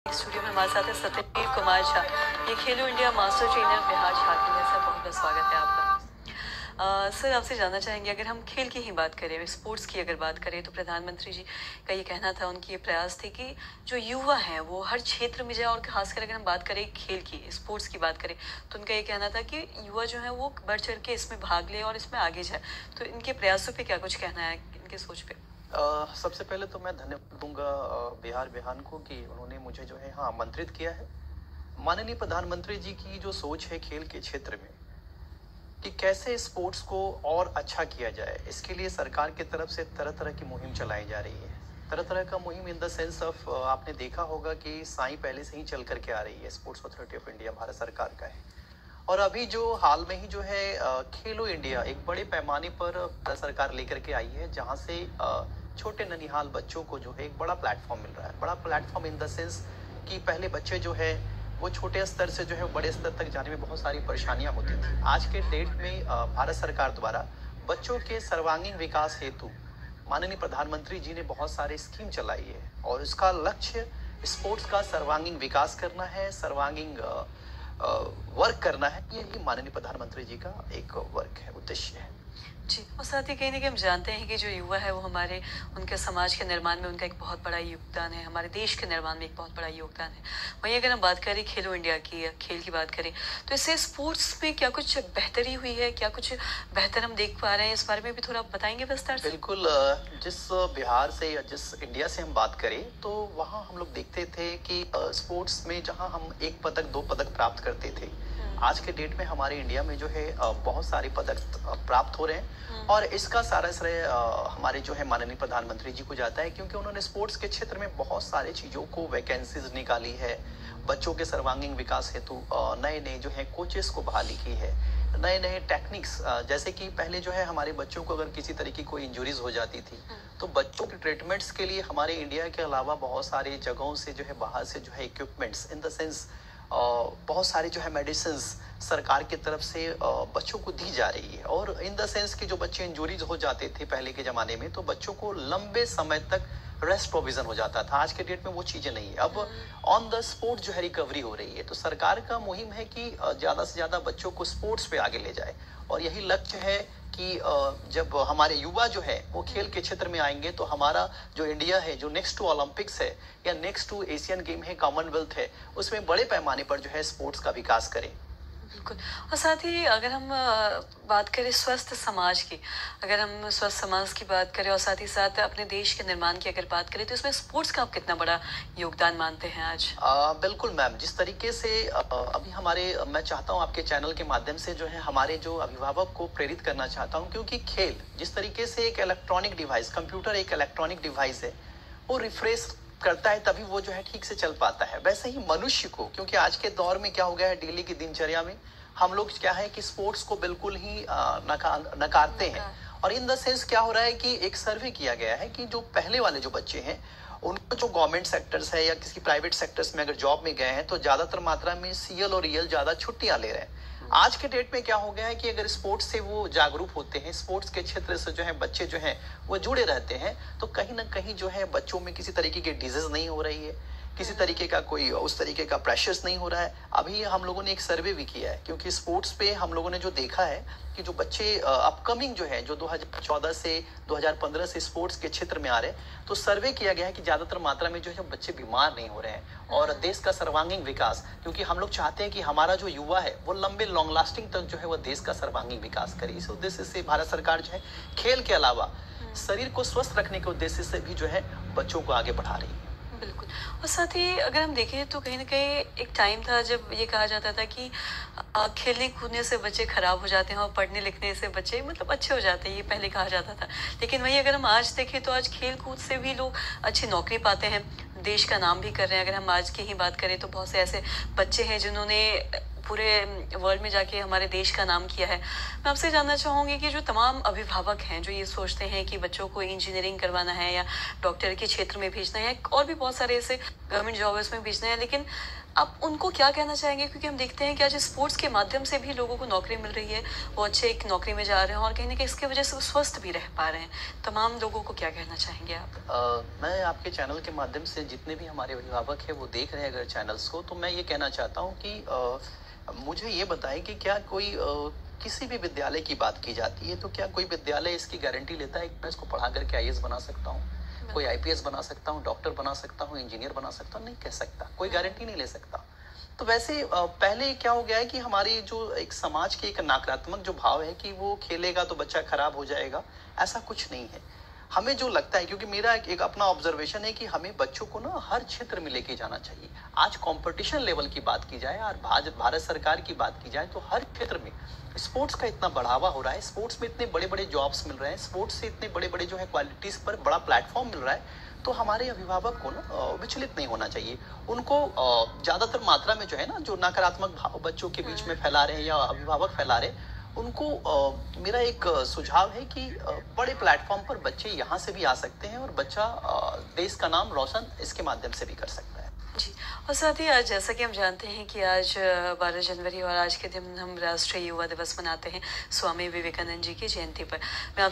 Studio में हमारे साथ है सत्यवीर कुमार झा। ये खेलो India master trainer Bihar Jharkhand में। सर बहुत बहुत स्वागत है आपका। सर आपसे जानना चाहेंगे, अगर हम खेल की ही बात करें, स्पोर्ट्स की अगर बात करें, तो प्रधानमंत्री जी का ये कहना था, उनकी ये प्रयास थे कि जो युवा हैं वो हर क्षेत्र में जाए, और खासकर अगर हम बात करें खेल की, स्पोर्ट्स की बात करें, तो उनका ये कहना था कि युवा जो है वो बढ़ चढ़ के इसमें भाग ले और इसमें आगे जाए। तो इनके प्रयासों पे क्या कुछ कहना है, इनके सोच पे? सबसे पहले तो मैं धन्यवाद दूंगा बिहार बिहान को कि उन्होंने मुझे जो है आमंत्रित किया है। माननीय प्रधानमंत्री जी की जो सोच है खेल के क्षेत्र में कि कैसे स्पोर्ट्स को और अच्छा किया जाए, इसके लिए सरकार की तरफ से तरह तरह की मुहिम चलाई जा रही है। तरह तरह का मुहिम इन द सेंस ऑफ, आपने देखा होगा कि साई पहले से ही चल करके आ रही है, sports authority of India Bharat सरकार का है। और अभी जो हाल में ही जो है खेलो इंडिया एक बड़े पैमाने पर भारत सरकार लेकर के आई है, जहां से छोटे ननिहाल बच्चों को जो है एक बड़ा प्लेटफॉर्म मिल रहा है। बड़ा प्लेटफॉर्म इन द सेंस कि पहले बच्चे जो है वो छोटे स्तर से जो है बड़े स्तर तक जाने में बहुत सारी परेशानियां होती थी। आज के डेट में भारत सरकार द्वारा बच्चों के सर्वांगीण विकास हेतु माननीय प्रधानमंत्री जी ने बहुत सारे स्कीम चलाई है, और इसका लक्ष्य स्पोर्ट्स का सर्वांगीण विकास करना है, सर्वांगीण वर्क करना है। ये माननीय प्रधानमंत्री जी का एक वर्क है, उद्देश्य है जी। और साथ ही कहीं ना कहीं हम जानते हैं कि जो युवा है वो हमारे, उनके समाज के निर्माण में उनका एक बहुत बड़ा योगदान है, हमारे देश के निर्माण में एक बहुत बड़ा योगदान है। वहीं अगर हम बात करें खेलो इंडिया की, खेल की बात करें, तो इससे स्पोर्ट्स में क्या कुछ बेहतरी हुई है, क्या कुछ बेहतर हम देख पा रहे हैं? इस बारे में भी थोड़ा बताएंगे विस्तार से? बिल्कुल। जिस बिहार से या जिस इंडिया से हम बात करें, तो वहाँ हम लोग देखते थे कि स्पोर्ट्स में जहाँ हम 1 पदक 2 पदक प्राप्त करते थे, आज के डेट में हमारे इंडिया में जो है बहुत सारे पदक प्राप्त हो रहे हैं। और इसका सारा श्रेय हमारे जो है माननीय प्रधानमंत्री जी को जाता है, क्योंकि उन्होंने स्पोर्ट्स के क्षेत्र में बहुत सारे चीजों को वैकेंसीज निकाली है। बच्चों के सर्वांगीण विकास हेतु नए नए जो है कोचेस को बहाली की है, नए नए टेक्निक्स, जैसे कि पहले जो है हमारे बच्चों को अगर किसी तरह की कोई इंजरीज हो जाती थी, तो बच्चों के ट्रीटमेंट्स के लिए हमारे इंडिया के अलावा बहुत सारी जगहों से जो है बाहर से जो है इक्विपमेंट्स इन द सेंस बहुत सारी जो है मेडिसिन सरकार की तरफ से बच्चों को दी जा रही है। और इन द सेंस कि जो बच्चे इंजरीज हो जाते थे पहले के जमाने में, तो बच्चों को लंबे समय तक रेस्ट प्रोविजन हो जाता था। आज के डेट में वो चीजें नहीं है, अब ऑन द स्पॉट जो है रिकवरी हो रही है। तो सरकार का मुहिम है कि ज्यादा से ज्यादा बच्चों को स्पोर्ट्स पे आगे ले जाए, और यही लक्ष्य है कि जब हमारे युवा जो है वो खेल के क्षेत्र में आएंगे, तो हमारा जो इंडिया है, जो नेक्स्ट टू ओलंपिक्स है या नेक्स्ट टू एशियन गेम है, कॉमनवेल्थ है, उसमें बड़े पैमाने पर जो है स्पोर्ट्स का विकास करें। बिल्कुल। और साथ ही अगर हम बात करें स्वस्थ समाज की, अगर हम स्वस्थ समाज की बात करें और साथ ही साथ अपने देश के निर्माण की अगर बात करें, तो इसमें स्पोर्ट्स का आप कितना बड़ा योगदान मानते हैं आज? बिल्कुल मैम, जिस तरीके से अभी मैं चाहता हूं आपके चैनल के माध्यम से जो है हमारे जो अभिभावक को प्रेरित करना चाहता हूं, क्योंकि खेल जिस तरीके से एक इलेक्ट्रॉनिक डिवाइस, कंप्यूटर एक इलेक्ट्रॉनिक डिवाइस है, वो रिफ्रेश करता है तभी वो जो है ठीक से चल पाता है। वैसे ही मनुष्य को, क्योंकि आज के दौर में क्या हो गया है, डेली की दिनचर्या में हम लोग क्या है कि स्पोर्ट्स को बिल्कुल ही नकारते हैं। और इन द सेंस क्या हो रहा है कि एक सर्वे किया गया है कि जो पहले वाले जो बच्चे हैं, उनको जो गवर्नमेंट सेक्टर्स है या किसी प्राइवेट सेक्टर्स में अगर जॉब में गए हैं, तो ज्यादातर मात्रा में सीएल और ईएल ज्यादा छुट्टियां ले रहे हैं। आज के डेट में क्या हो गया है कि अगर स्पोर्ट्स से वो जागरूक होते हैं, स्पोर्ट्स के क्षेत्र से जो है बच्चे जो हैं वो जुड़े रहते हैं, तो कहीं ना कहीं जो है बच्चों में किसी तरीके की डिजीज नहीं हो रही है, किसी तरीके का कोई उस तरीके का प्रेशर्स नहीं हो रहा है। अभी हम लोगों ने एक सर्वे भी किया है, क्योंकि स्पोर्ट्स पे हम लोगों ने जो देखा है कि जो बच्चे अपकमिंग जो है, जो 2014 से 2015 से स्पोर्ट्स के क्षेत्र में आ रहे हैं, तो सर्वे किया गया है कि ज्यादातर मात्रा में जो है बच्चे बीमार नहीं हो रहे हैं। और देश का सर्वांगीण विकास, क्योंकि हम लोग चाहते हैं कि हमारा जो युवा है वो लंबे लॉन्ग लास्टिंग तक जो है वो देश का सर्वांगीण विकास करे। इस उद्देश्य से भारत सरकार जो है खेल के अलावा शरीर को स्वस्थ रखने के उद्देश्य से भी जो है बच्चों को आगे बढ़ा रही है। बिल्कुल। और साथ ही अगर हम देखें तो कहीं ना कहीं एक टाइम था जब ये कहा जाता था कि खेलने कूदने से बच्चे खराब हो जाते हैं और पढ़ने लिखने से बच्चे मतलब अच्छे हो जाते हैं, ये पहले कहा जाता था। लेकिन वही अगर हम आज देखें तो आज खेल कूद से भी लोग अच्छी नौकरी पाते हैं, देश का नाम भी कर रहे हैं। अगर हम आज की ही बात करें तो बहुत से ऐसे बच्चे हैं जिन्होंने पूरे वर्ल्ड में जाके हमारे देश का नाम किया है। मैं आपसे जानना चाहूंगी कि जो तमाम अभिभावक हैं जो ये सोचते हैं कि बच्चों को इंजीनियरिंग करवाना है या डॉक्टर के क्षेत्र में भेजना है, और भी बहुत सारे ऐसे गवर्नमेंट जॉब्स में भेजना है, लेकिन आप उनको क्या कहना चाहेंगे? क्योंकि हम देखते हैं कि आज स्पोर्ट्स के माध्यम से भी लोगों को नौकरी मिल रही है, वो अच्छे एक नौकरी में जा रहे हैं और कहीं न कहीं इसकी वजह से वो स्वस्थ भी रह पा रहे हैं। तमाम लोगों को क्या कहना चाहेंगे आप? मैं आपके चैनल के माध्यम से जितने भी हमारे अभिभावक हैं वो देख रहे हैं अगर चैनल्स को, तो मैं ये कहना चाहता हूँ कि मुझे ये बताएं कि क्या कोई किसी भी विद्यालय की बात की जाती है तो क्या कोई विद्यालय इसकी गारंटी लेता है कि मैं इसको पढ़ा करके आईएएस बना सकता हूँ, कोई आईपीएस बना सकता हूँ, डॉक्टर बना सकता हूँ, इंजीनियर बना सकता हूँ? नहीं कह सकता, कोई गारंटी नहीं ले सकता। तो वैसे पहले क्या हो गया है कि हमारी जो एक समाज के एक नकारात्मक जो भाव है कि वो खेलेगा तो बच्चा खराब हो जाएगा, ऐसा कुछ नहीं है। हमें जो लगता है, क्योंकि मेरा एक अपना ऑब्जर्वेशन है कि हमें बच्चों को ना हर क्षेत्र में लेके जाना चाहिए। आज कंपटीशन लेवल की बात की जाए और भारत सरकार की बात की जाए तो हर क्षेत्र में स्पोर्ट्स का इतना बढ़ावा हो रहा है, स्पोर्ट्स में इतने बड़े बड़े जॉब्स मिल रहे हैं, स्पोर्ट्स से इतने बड़े बड़े जो है क्वालिटीज पर बड़ा प्लेटफॉर्म मिल रहा है। तो हमारे अभिभावक को ना विचलित नहीं होना चाहिए। उनको ज्यादातर मात्रा में जो है ना जो नकारात्मक भाव बच्चों के बीच में फैला रहे हैं या अभिभावक फैला रहे हैं, उनको मेरा एक सुझाव है कि बड़े प्लेटफॉर्म पर बच्चे यहाँ से भी आ सकते हैं और बच्चा देश का नाम रोशन इसके माध्यम से भी कर सकता है। जी। और साथ ही आज जैसा कि हम जानते हैं कि आज 12 जनवरी और आज के दिन हम राष्ट्रीय युवा दिवस मनाते हैं स्वामी विवेकानंद जी की जयंती पर। मैं आप